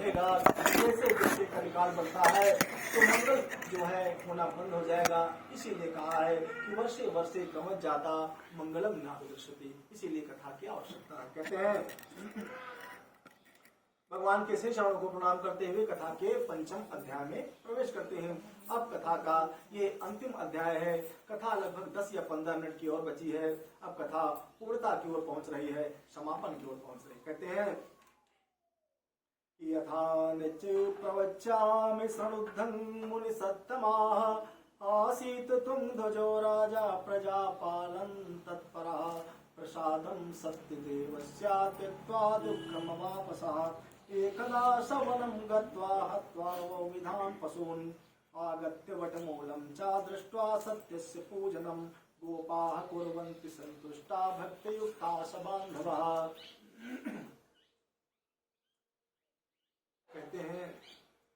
रहेगा, जैसे जैसे कलिकाल बढ़ता है तो मंगल जो है होना बंद हो जाएगा। इसीलिए कहा है कि वर्षे वर्षे क्रमश जाता मंगलम न दृश्यते, इसीलिए कथा की आवश्यकता है। कहते हैं भगवान के श्री चरणों को प्रणाम करते हुए कथा के पंचम अध्याय में प्रवेश करते हैं। अब कथा का ये अंतिम अध्याय है। कथा लगभग 10 या 15 मिनट की और बची है। अब कथा पूर्णता की ओर पहुंच रही है, समापन की ओर पहुंच रही है। कहते हैं यथा निच प्रवच्यामि सनुद्धं मुनि सत्तमाः आसीत तुम ध्वजो राजा प्रजापालं तत्परः प्रसादं सत्यदेवस्य त्यक्त्वा दुःखमवापसः एकदा सवनं गत्वा हत्वा विधान् पशून् आगत्य वटमूलं च दृष्ट्वा सत्यस्य पूजनं गोपाः कुर्वन्ति सन्तुष्टा भक्तियुक्ता स बान्धवाः। कहते हैं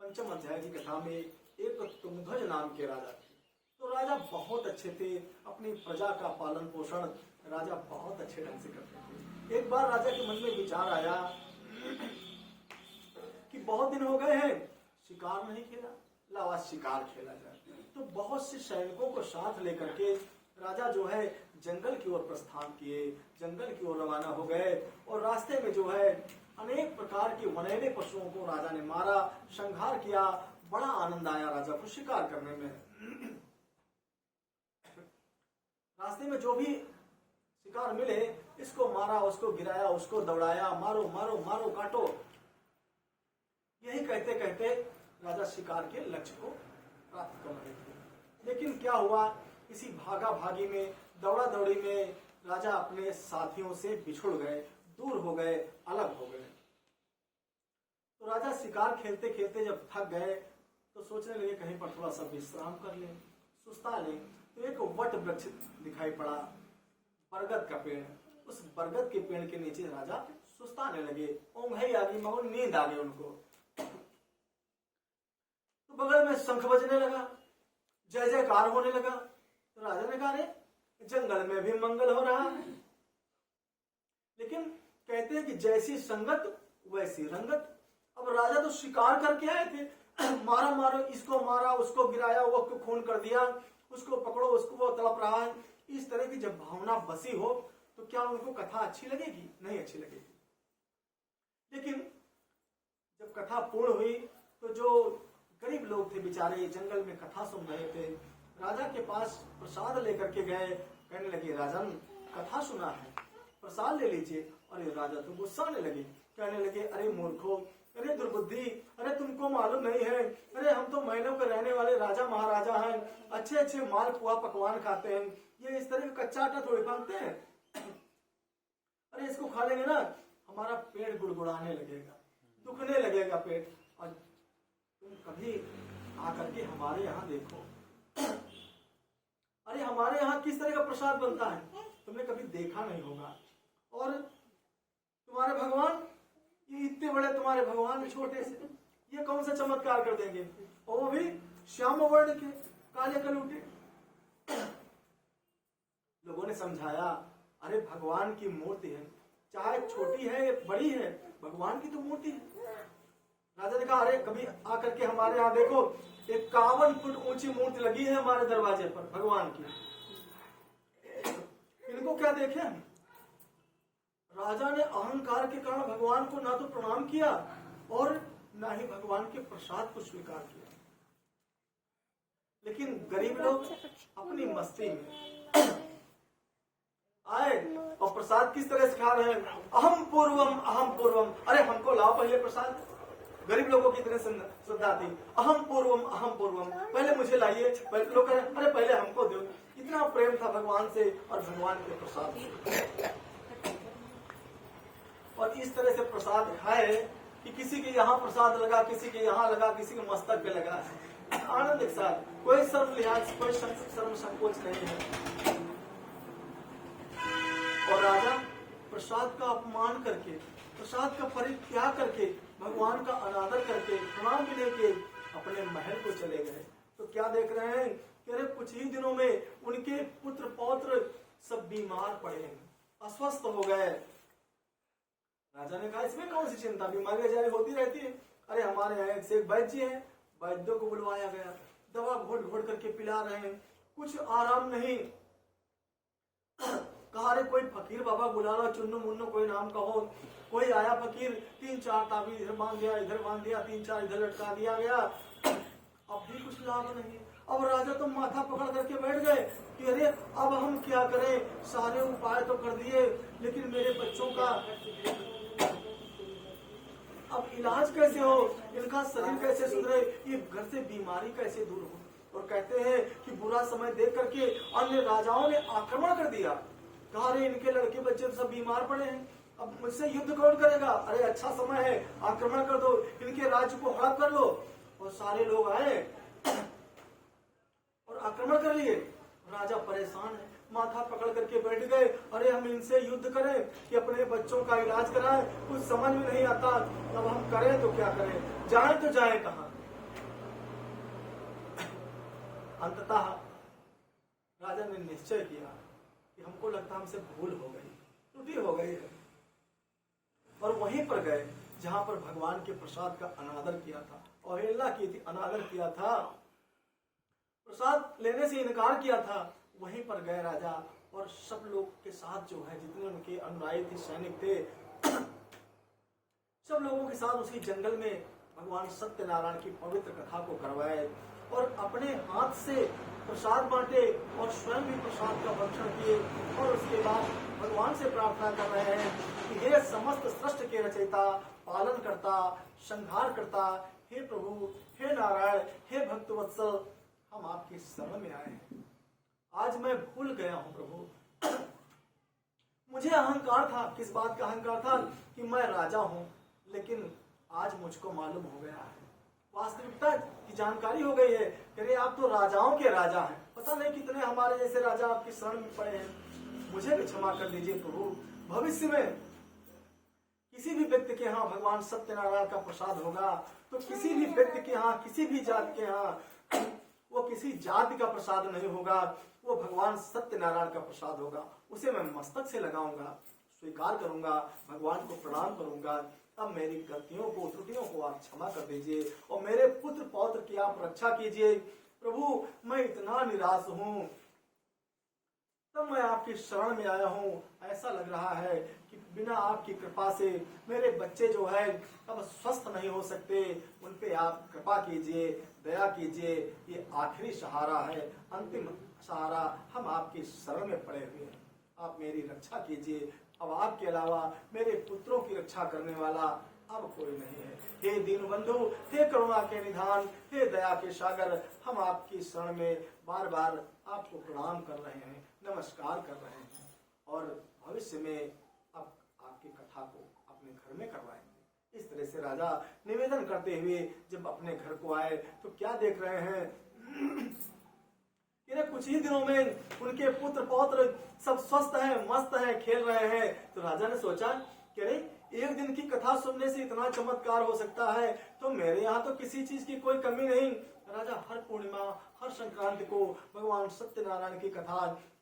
पंचम अध्याय की कथा में एक तुंगध्वज नाम के राजा थे। तो राजा बहुत अच्छे थे, अपनी प्रजा का पालन पोषण राजा बहुत अच्छे ढंग से करते थे। एक बार राजा के मन में विचार आया कि बहुत दिन हो गए हैं शिकार नहीं खेला, लावा शिकार खेला जाए। तो बहुत से सैनिकों को साथ लेकर के राजा जो है जंगल की ओर प्रस्थान किए, जंगल की ओर रवाना हो गए और रास्ते में जो है अनेक प्रकार के वनैले पशुओं को राजा ने मारा, संहार किया। बड़ा आनंद आया राजा को शिकार करने में। रास्ते में जो भी शिकार मिले, इसको मारा, उसको गिराया, उसको दौड़ाया, मारो मारो मारो काटो। यही कहते कहते राजा शिकार के लक्ष्य को प्राप्त कर रहे थे। लेकिन क्या हुआ, इसी भागा भागी में, दौड़ा दौड़ी में राजा अपने साथियों से बिछुड़ गए, दूर हो गए, अलग हो गए। तो राजा शिकार खेलते खेलते जब थक गए तो सोचने लगे कहीं पर थोड़ा सा विश्राम कर लें, सुस्ता लें। तो एक वट वृक्ष दिखाई पड़ा, बरगद का पेड़। उस बरगद के पेड़ के नीचे राजा सुस्ताने लगे। ऊँघ आ गई, मगर नींद आ गई उनको। तो बगल में शंख बजने लगा, जय जयकार होने लगा। तो राजा ने कहा रे जंगल में भी मंगल हो रहा है। लेकिन कहते हैं कि जैसी संगत वैसी रंगत। अब राजा तो शिकार करके आए थे, मारा मारो, इसको मारा, उसको गिराया, वो खून कर दिया, उसको पकड़ो, उसको वो तड़प रहा है। इस तरह की जब भावना बसी हो तो क्या उनको कथा अच्छी लगेगी? नहीं अच्छी लगेगी। लेकिन जब कथा पूर्ण हुई तो जो गरीब लोग थे बेचारे, जंगल में कथा सुन रहे थे, राजा के पास प्रसाद लेकर के गए। कहने लगे राजन कथा सुना है, प्रसाद ले लीजिए। अरे राजा तो गुस्सा आने लगे, कहने लगे अरे मूर्खो, अरे दुर्बुद्धि, अरे तुमको मालूम नहीं है, अरे हम तो महलों के रहने वाले राजा महाराजा हैं, अच्छे अच्छे माल पुआ पकवान खाते हैं, ये इस तरह का कच्चा आटा थोड़ी मांगते हैं। अरे इसको खा लेंगे ना हमारा पेट गुड़गुड़ाने लगेगा, दुखने लगेगा पेट। और तुम कभी आकर के हमारे यहाँ देखो, अरे हमारे यहाँ किस तरह का प्रसाद बनता है, तुमने कभी देखा नहीं होगा। और तुम्हारे भगवान, ये इतने बड़े तुम्हारे भगवान छोटे से, ये कौन सा चमत्कार कर देंगे, और वो भी श्याम वर्ण के, काले कलूटे। लोगों ने समझाया अरे भगवान की मूर्ति है, चाहे छोटी है बड़ी है, भगवान की तो मूर्ति है। राजा ने कहा अरे कभी आकर के हमारे यहाँ देखो, 51 फुट ऊंची मूर्ति लगी है हमारे दरवाजे पर भगवान की। इनको क्या देखे? राजा ने अहंकार के कारण भगवान को ना तो प्रणाम किया और ना ही भगवान के प्रसाद को स्वीकार किया। लेकिन गरीब लोग अपनी मस्ती में आए और प्रसाद किस तरह से खा रहे हैं, अहम पूर्वम अहम पूर्वम। अरे हमको लाओ पहले प्रसाद। गरीब लोगों की तरह श्रद्धा थी, अहम पूर्वम पहले मुझे लाइए। लोग कह रहे अरे पहले हमको दो। इतना प्रेम था भगवान से और भगवान के प्रसाद से। और इस तरह से प्रसाद खाए कि किसी के यहाँ प्रसाद लगा, किसी के यहाँ लगा, किसी के मस्तक पे लगा। आनंद के साथ, कोई शर्म लिहाज, कोई शर्म संकोच नहीं है। और राजा प्रसाद का अपमान करके, प्रसाद का परित्याग करके, भगवान का अनादर करके, प्रणाम भी नहीं किए, अपने महल को चले गए। तो क्या देख रहे हैं कि अरे कुछ ही दिनों में उनके पुत्र पौत्र सब बीमार पड़े, अस्वस्थ हो गए। राजा ने कहा इसमें कौन सी चिंता, बीमारी जारी होती रहती है, अरे हमारे यहाँ एक से एक वैद्य जी हैं, वैद्यों को बुलवाया गया, दवा घोट घोट करके पिला रहे हैं, कुछ आराम नहीं। कहा अरे कोई फकीर बाबा बुला लो, चुन्नू मुन्नू कोई नाम कहो। कोई आया फकीर, 3-4 ताबीज इधर बांध दिया, इधर बांध दिया, 3-4 इधर लटका दिया गया, अब भी कुछ लाभ नहीं। अब राजा तो माथा पकड़ करके बैठ गए कि अरे अब हम क्या करें, सारे उपाय तो कर दिए लेकिन मेरे बच्चों का अब इलाज कैसे हो, इनका शरीर कैसे सुधरे, ये घर से बीमारी कैसे दूर हो। और कहते हैं कि बुरा समय देख करके अन्य राजाओं ने आक्रमण कर दिया। कहा अरे इनके लड़के बच्चे सब बीमार पड़े हैं, अब मुझसे युद्ध कौन करेगा, अरे अच्छा समय है, आक्रमण कर दो, इनके राज्य को हड़प कर लो। और सारे लोग आए और आक्रमण कर लिए। राजा परेशान है, माथा पकड़ करके बैठ गए, अरे हम इनसे युद्ध करें कि अपने बच्चों का इलाज कराएं, कुछ समझ में नहीं आता, अब हम करें तो क्या करें, जाएं तो जाएं कहां। अंततः राजा ने निश्चय किया कि हमको लगता हमसे भूल हो गई, त्रुटि हो गई है, और वहीं पर गए जहां पर भगवान के प्रसाद का अनादर किया था, अवहेलना की थी, अनादर किया था, प्रसाद लेने से इनकार किया था। वहीं पर गए राजा और सब लोग के साथ जो है जितने उनके अनुयायी थे, सैनिक थे, सब लोगों के साथ उसी जंगल में भगवान सत्यनारायण की पवित्र कथा को करवाए और अपने हाथ से प्रसाद बांटे और स्वयं भी प्रसाद का भक्षण किए। और उसके बाद भगवान से प्रार्थना कर रहे हैं कि हे समस्त सृष्टि के रचयिता, पालन करता, संहार करता, हे प्रभु, हे नारायण, हे भक्तवत्सल, हम आपके शरण में आए हैं। आज मैं भूल गया हूं प्रभु, मुझे अहंकार था, किस बात का अहंकार था कि मैं राजा हूं, लेकिन आज मुझको मालूम हो गया है, वास्तविकता की जानकारी हो गई है कि अरे आप तो राजाओं के राजा हैं, पता नहीं कितने हमारे जैसे राजा आपकी शरण में पड़े हैं, मुझे भी क्षमा कर दीजिए प्रभु। भविष्य में किसी भी व्यक्ति के यहाँ भगवान सत्यनारायण का प्रसाद होगा तो किसी भी व्यक्ति के यहाँ, किसी भी जाति के यहाँ, वो किसी जाति का प्रसाद नहीं होगा, वो भगवान सत्यनारायण का प्रसाद होगा, उसे मैं मस्तक से लगाऊंगा, स्वीकार करूंगा, भगवान को प्रणाम करूंगा। अब मेरी गलतियों को, त्रुटियों को आप क्षमा कर दीजिए और मेरे पुत्र पौत्र की आप रक्षा कीजिए प्रभु। मैं इतना निराश हूं, तब मैं आपकी शरण में आया हूं। ऐसा लग रहा है कि बिना आपकी कृपा से मेरे बच्चे जो है अब स्वस्थ नहीं हो सकते, उन पे आप कृपा कीजिए, दया कीजिए। ये आखिरी सहारा है, अंतिम सहारा, हम आपकी शरण में पड़े हुए हैं, आप मेरी रक्षा कीजिए। अब आपके अलावा मेरे पुत्रों की रक्षा करने वाला अब कोई नहीं है। हे दीन बंधु, हे करुणा के निधान, हे दया के सागर, हम आपकी शरण में बार बार आपको प्रणाम कर रहे हैं, नमस्कार कर रहे हैं और भविष्य में अब आपकी कथा को अपने घर में करवाएंगे। इस तरह से राजा निवेदन करते हुए जब अपने घर को आए तो क्या देख रहे हैं, कुछ ही दिनों में उनके पुत्र पौत्र सब स्वस्थ हैं, मस्त हैं, खेल रहे हैं। तो राजा ने सोचा कि अरे एक दिन की कथा सुनने से इतना चमत्कार हो सकता है, तो मेरे यहाँ तो किसी चीज की कोई कमी नहीं। राजा हर पूर्णिमा, हर संक्रांति को भगवान सत्यनारायण की कथा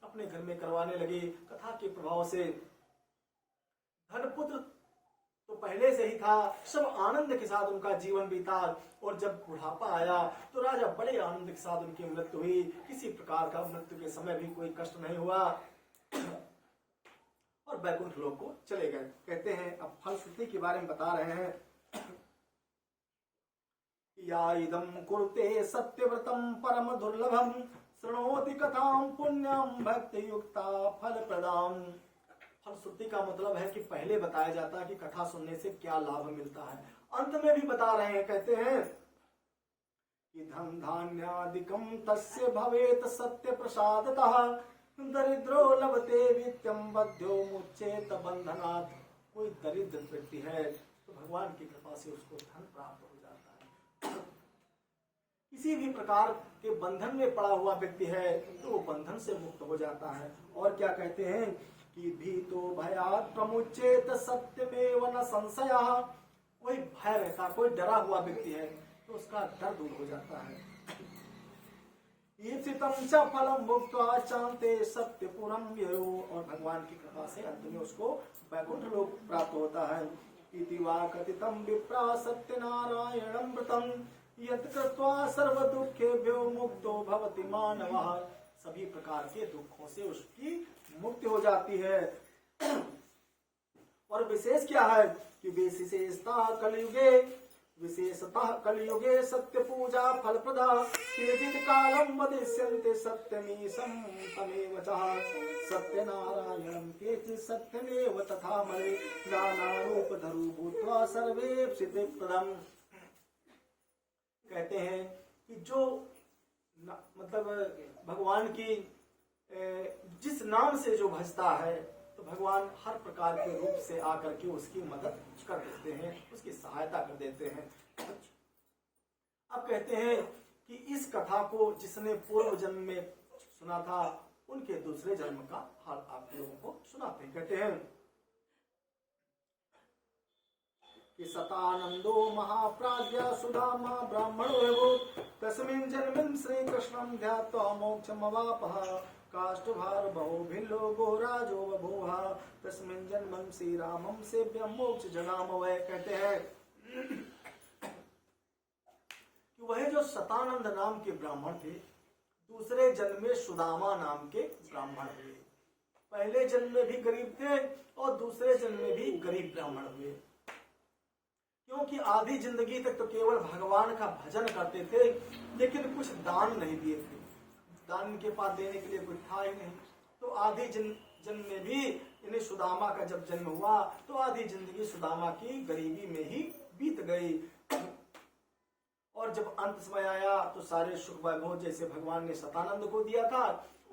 अपने घर में करवाने लगे। कथा के प्रभाव से धनपुत्र तो पहले से ही था, सब आनंद के साथ उनका जीवन बीता। और जब बुढ़ापा आया तो राजा बड़े आनंद के साथ उनकी मृत्यु हुई। किसी प्रकार का मृत्यु के समय भी कोई कष्ट नहीं हुआ और वैकुंठ लोक को चले गए। कहते हैं, अब फलश्रुति के बारे में बता रहे हैं, या इदं कुरुते सत्यव्रतम परम दुर्लभम शृणोति कथां पुण्यम भक्ति युक्ता फल प्रदाम। फलश्रुति का मतलब है कि पहले बताया जाता है कि कथा सुनने से क्या लाभ मिलता है, अंत में भी बता रहे हैं। कहते हैं कि धन धान्यादिकम तस्य भवेत सत्य प्रसादतः दरिद्रो लभते वित्तम बध्यो मुच्चेत बंधनात्। कोई दरिद्र व्यक्ति है तो भगवान की कृपा से उसको धन प्राप्त हो जाता है। किसी भी प्रकार के बंधन में पड़ा हुआ व्यक्ति है तो वो बंधन से मुक्त हो जाता है। और क्या कहते हैं कि भीतो भयात् प्रमुच्येत सत्यमेव न संशयः। कोई भय रहता, कोई डरा हुआ व्यक्ति है तो उसका डर दूर हो जाता है। ईप्सितं च फलं भुक्त्वा चान्ते सत्यपुरं व्ययो। और भगवान की कृपा से अंत में उसको वैकुंठ लोक प्राप्त होता है। इति वा कथितं विप्रा सत्यनारायणमृतं यत् कृत्वा सर्व दुखेभ्यो मुक्तो भवति मानवः। सभी प्रकार के दुखों से उसकी मुक्ति हो जाती है। और विशेष क्या है कि विशेषतः कलयुगे सत्य पूजा फलप्रदा केचित् कालं वदिष्यन्ते सत्यमीशं तमेव च सत्यनारायणं केचित् सत्यमेव तथा मले नानारूपधरो भूत्वा सर्वेप्सितप्रदम्। कहते हैं कि जो मतलब भगवान की जिस नाम से जो भजता है तो भगवान हर प्रकार के रूप से आकर के उसकी मदद कर देते हैं, उसकी सहायता कर देते हैं। अब कहते हैं कि इस कथा को जिसने पूर्व जन्म में सुना था उनके दूसरे जन्म का हाल आप लोगों को सुनाते हैं। कहते हैं कि सतानंदो महाप्राज्ञ सुदामा ब्राह्मणो तस्मिन् जन्मन् श्री कृष्णं ध्यात्वा मोक्षमवापः काष्ठभार बहु भिल्लो गोराजो बभूव तस्मिन् जन्मं श्री रामं सेव्यं मोक्ष जगाम वै। कहते हैं कि वह जो सतानंद नाम के ब्राह्मण थे दूसरे जन्म में सुदामा नाम के ब्राह्मण हुए। पहले जन्म में भी गरीब थे और दूसरे जन्म में भी गरीब ब्राह्मण हुए, क्योंकि आधी जिंदगी तक तो केवल भगवान का भजन करते थे लेकिन कुछ दान नहीं दिए थे। दान के पास देने के लिए कुछ था ही नहीं। तो आधी जन्म में भी इन्हें सुदामा का जब जन्म हुआ तो आधी जिंदगी सुदामा की गरीबी में ही बीत गई। और जब अंत समय आया तो सारे सुख वैभव जैसे भगवान ने सतानंद को दिया था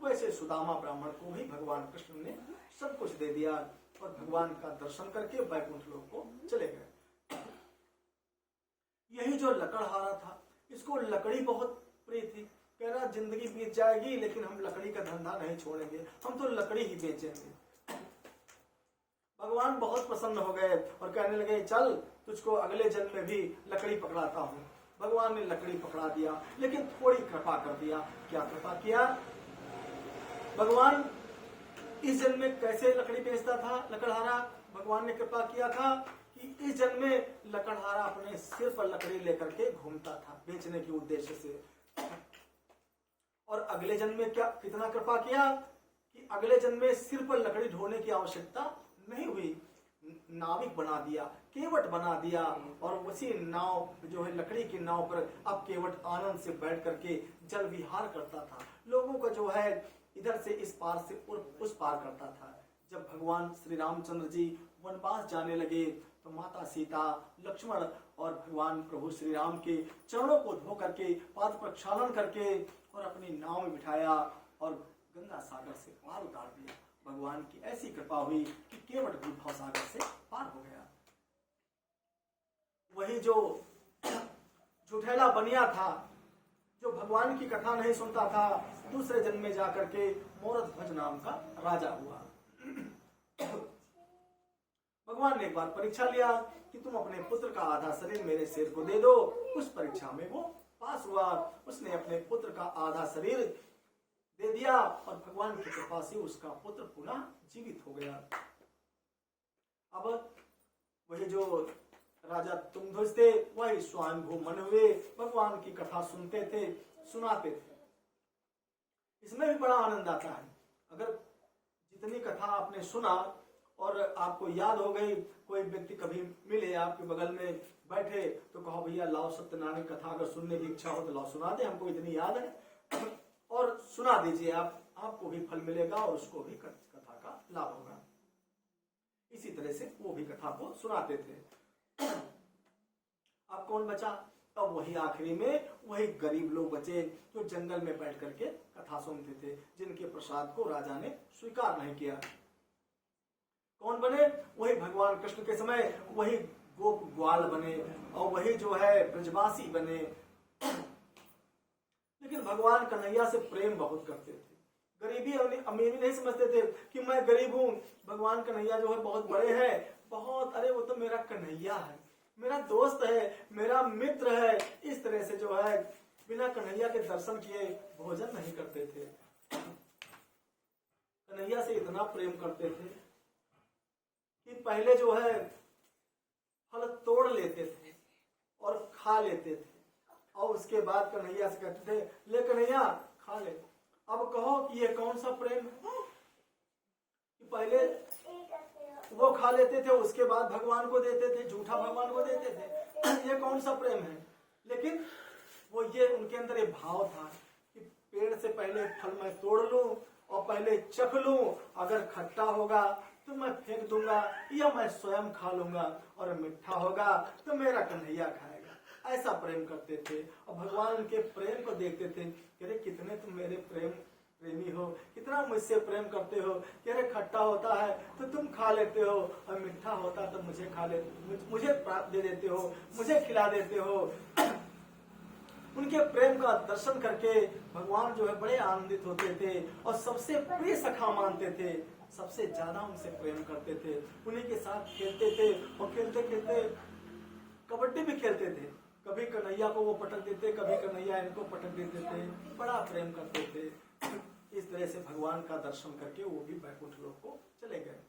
वैसे सुदामा ब्राह्मण को भी भगवान कृष्ण ने सब कुछ दे दिया और भगवान का दर्शन करके वैकुंठ लोक को चले गए। यही जो लकड़हारा था इसको लकड़ी बहुत प्रिय थी। कह रहा जिंदगी बीत जाएगी लेकिन हम लकड़ी का धंधा नहीं छोड़ेंगे, हम तो लकड़ी ही बेचेंगे। भगवान बहुत प्रसन्न हो गए और कहने लगे चल तुझको अगले जन्म में भी लकड़ी पकड़ाता हूँ। भगवान ने लकड़ी पकड़ा दिया लेकिन थोड़ी कृपा कर दिया। क्या कृपा किया? भगवान इस जन्म में कैसे लकड़ी बेचता था लकड़हारा, भगवान ने कृपा किया था कि इस जन्म में लकड़हारा अपने सिर पर लकड़ी लेकर के घूमता था बेचने के उद्देश्य से। और अगले जन्म में क्या कितना कृपा किया कि अगले जन्म में सिर पर लकड़ी ढोने की आवश्यकता नहीं हुई, नाविक बना दिया, केवट बना दिया और उसी नाव जो है लकड़ी की नाव पर अब केवट आनंद से बैठ करके जल विहार करता था, लोगों का जो है इधर से इस पार से उस पार करता था। जब भगवान श्री रामचंद्र जी वनवास जाने लगे तो माता सीता, लक्ष्मण और भगवान प्रभु श्री राम के चरणों को धो करके पाद प्रक्षालन करके और अपनी नाव में बिठाया और गंगा सागर से पार उतार दिया। भगवान की ऐसी कृपा हुई कि केवट भी भव सागर से पार हो गया। वही जो झूठेला बनिया था जो भगवान की कथा नहीं सुनता था दूसरे जन्म में जाकर के मोरद ध्वज नाम का राजा हुआ। भगवान ने एक बार परीक्षा लिया कि तुम अपने पुत्र का आधा शरीर मेरे सिर को दे दो। उस परीक्षा में वो पास हुआ, उसने अपने पुत्र का आधा शरीर दे दिया और भगवान की कृपा से उसका पुत्र पुनः जीवित हो गया। अब वही जो राजा तुंगध्वज थे वही स्वयंभू मन हुए, भगवान की कथा सुनते थे, सुनाते थे। इसमें भी बड़ा आनंद आता है। अगर जितनी कथा आपने सुना और आपको याद हो गई, कोई व्यक्ति कभी मिले आपके बगल में बैठे तो कहो भैया लाओ सत्यनारायण कथा अगर सुनने की इच्छा हो तो लाओ सुना दे, हमको इतनी याद है और सुना दीजिए, आपको भी फल मिलेगा और उसको भी कथा का लाभ होगा। इसी तरह से वो भी कथा को सुनाते थे। अब कौन बचा? अब वही आखिरी में वही गरीब लोग बचे जो जंगल में बैठ करके कथा सुनते थे, जिनके प्रसाद को राजा ने स्वीकार नहीं किया। कौन बने? वही भगवान कृष्ण के समय वही गोप ग्वाल बने और वही जो है ब्रजवासी बने। लेकिन भगवान कन्हैया से प्रेम बहुत करते थे, गरीबी अमीरी नहीं समझते थे कि मैं गरीब हूँ, भगवान कन्हैया जो है बहुत बड़े हैं, बहुत, अरे वो तो मेरा कन्हैया है, मेरा दोस्त है, मेरा मित्र है। इस तरह से जो है बिना कन्हैया के दर्शन किए भोजन नहीं करते थे। कन्हैया से इतना प्रेम करते थे कि पहले जो है फल तोड़ लेते थे और खा लेते थे, और उसके बाद कन्हैया से कहते थे ले कन्हैया खा ले। अब कहो कि ये कौन सा प्रेम है कि पहले वो खा लेते थे उसके बाद भगवान को देते थे, झूठा भगवान को देते थे, ये कौन सा प्रेम है। लेकिन वो ये उनके अंदर ये भाव था कि पेड़ से पहले फल मैं तोड़ लूं और पहले चख लूं, अगर खट्टा होगा तो मैं फेंक दूंगा या मैं स्वयं खा लूंगा, और मीठा होगा तो मेरा कन्हैया खाएगा। ऐसा प्रेम करते थे और भगवान उनके प्रेम को देखते थे कि अरे कितने तुम मेरे प्रेमी हो, कितना मुझसे प्रेम करते हो कि अरे खट्टा होता है तो तुम खा लेते हो और मीठा होता तो मुझे मुझे दे देते हो, मुझे खिला देते हो। उनके प्रेम का दर्शन करके भगवान जो है बड़े आनंदित होते थे और सबसे प्रिय सखा मानते थे, सबसे ज्यादा उनसे प्रेम करते थे, उन्हीं के साथ खेलते थे और खेलते खेलते कबड्डी भी खेलते थे। कभी कन्हैया को वो पटक देते, कभी कन्हैया इनको पटक देते थे, बड़ा प्रेम करते थे। इस तरह से भगवान का दर्शन करके वो भी वैकुंठ लोक को चले गए।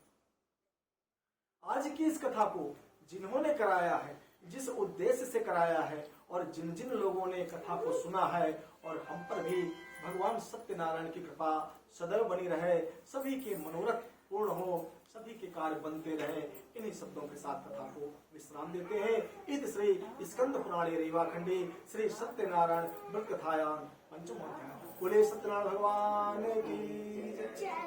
आज की इस कथा को जिन्होंने कराया है, जिस उद्देश्य से कराया है, और जिन जिन लोगों ने कथा को सुना है, और हम पर भी भगवान सत्यनारायण की कृपा सदैव बनी रहे, सभी के मनोरथ पूर्ण हो, सभी के कार्य बनते रहे। इन्हीं शब्दों के साथ कथा को विश्राम देते हैं। इति श्री स्कंद पुराणे रेवाखंडी श्री सत्यनारायण व्रत कथायां पंचम अध्याय। बोले सत्यनारायण भगवान की जय।